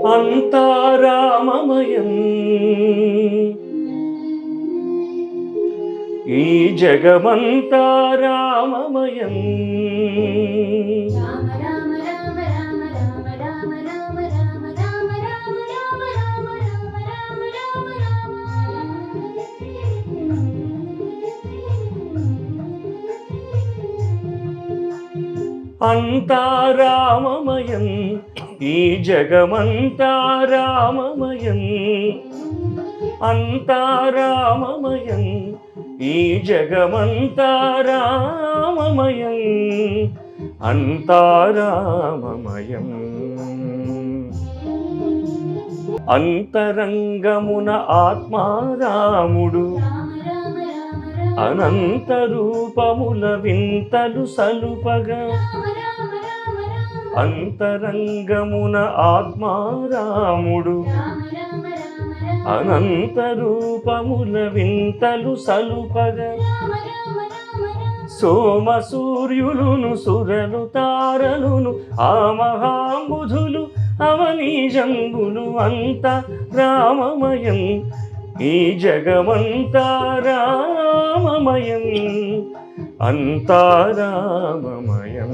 అంతా రామమయం. ఈ జగమంతా రామమయం. రామ రామ రామ రామ రామ రామ రామ రామ రామ రామ రామ రామ రామ రామ రామ అంతా రామమయం. ఈ జగమంతా రామమయం. అంతా రామమయం. ఈ జగమంతా రామమయం. అంతా రామమయం. అంతరంగమున ఆత్మారాముడు అనంత రూపముల వింతలు సలుపగా. అంతరంగమున ఆత్మారాముడు అనంత రూపముల వింతలు సలుపగా. సోమ సూర్యులును సురలు తారలును ఆ మహాంబుధులు అవనీజంబులు అంత రామమయం. ఈ జగమంతా రామమయం. అంతా రామమయం.